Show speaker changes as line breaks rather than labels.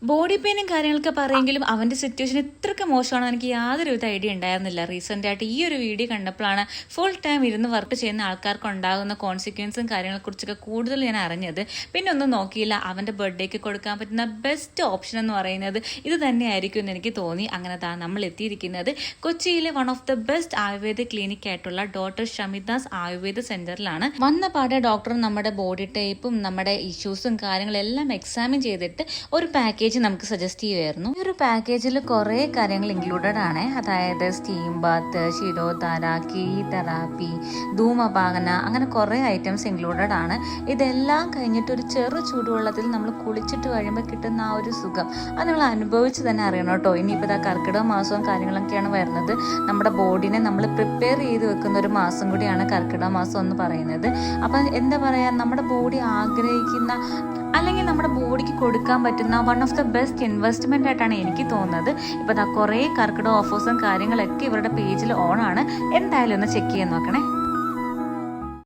Body പെയിനും കാര്യങ്ങളൊക്കെ പറയുമെങ്കിലും അവൻ്റെ സിറ്റുവേഷൻ ഇത്രയ്ക്ക് മോശമാണെന്ന് എനിക്ക് യാതൊരുവിധ ഐഡിയ ഉണ്ടായിരുന്നില്ല. റീസെൻ്റ് ആയിട്ട് ഈ ഒരു വീഡിയോ കണ്ടപ്പോഴാണ് ഫുൾ ടൈം ഇരുന്ന് വർക്ക് ചെയ്യുന്ന ആൾക്കാർക്ക് ഉണ്ടാകുന്ന കോൺസിക്വൻസും കാര്യങ്ങളെക്കുറിച്ചൊക്കെ കൂടുതൽ ഞാൻ അറിഞ്ഞത്. പിന്നെ ഒന്നും നോക്കിയില്ല, അവൻ്റെ ബർത്ത്ഡേക്ക് കൊടുക്കാൻ പറ്റുന്ന ബെസ്റ്റ് ഓപ്ഷൻ എന്ന് പറയുന്നത് ഇത് തന്നെയായിരിക്കും എന്ന് എനിക്ക് തോന്നി. അങ്ങനെ നമ്മൾ എത്തിയിരിക്കുന്നത് കൊച്ചിയിലെ one of the best Ayurveda clinic ആയിട്ടുള്ള ഡോക്ടർ ഷമിതാസ് ആയുർവേദ സെന്ററിലാണ്. വന്ന പാടെ ഡോക്ടർ നമ്മുടെ ബോഡി ടൈപ്പും നമ്മുടെ ഇഷ്യൂസും കാര്യങ്ങളെല്ലാം എക്സാമിൻ ചെയ്തിട്ട് ഒരു പാക്കേജ് നമുക്ക് സജസ്റ്റ് ചെയ്യുമായിരുന്നു. ഈ ഒരു പാക്കേജിൽ കുറേ കാര്യങ്ങൾ ഇൻക്ലൂഡഡ് ആണ്. അതായത് സ്റ്റീം ബാത്ത്, ശിരോധാര, കീതെറാപ്പി, ധൂമപാകന, അങ്ങനെ കുറേ ഐറ്റംസ് ഇൻക്ലൂഡഡ് ആണ്. ഇതെല്ലാം കഴിഞ്ഞിട്ട് ഒരു ചെറു ചൂടുവെള്ളത്തിൽ നമ്മൾ കുളിച്ചിട്ട് കഴിയുമ്പോൾ കിട്ടുന്ന ആ ഒരു സുഖം അത് നിങ്ങൾ അനുഭവിച്ച് തന്നെ അറിയണം കേട്ടോ. ഇനിയിപ്പോൾ കർക്കിടക മാസവും കാര്യങ്ങളൊക്കെയാണ് വരുന്നത്. നമ്മുടെ ബോഡിനെ നമ്മൾ പ്രിപ്പയർ ചെയ്ത് വെക്കുന്ന ഒരു മാസം കൂടിയാണ് കർക്കിടക മാസം എന്ന് പറയുന്നത്. അപ്പം എന്താ പറയുക, നമ്മുടെ ബോഡി ആഗ്രഹിക്കുന്ന അല്ലെങ്കിൽ നമ്മുടെ ബോഡിക്ക് കൊടുക്കാൻ പറ്റുന്ന one of the best investment ആയിട്ടാണ് എനിക്ക് തോന്നുന്നത്. ഇപ്പോൾ കുറേ കർക്കിടക ഓഫേഴ്സും കാര്യങ്ങളൊക്കെ ഇവരുടെ പേജിൽ ഓൺ ആണ്. എന്തായാലും ഒന്ന് ചെക്ക് ചെയ്യാൻ നോക്കണേ.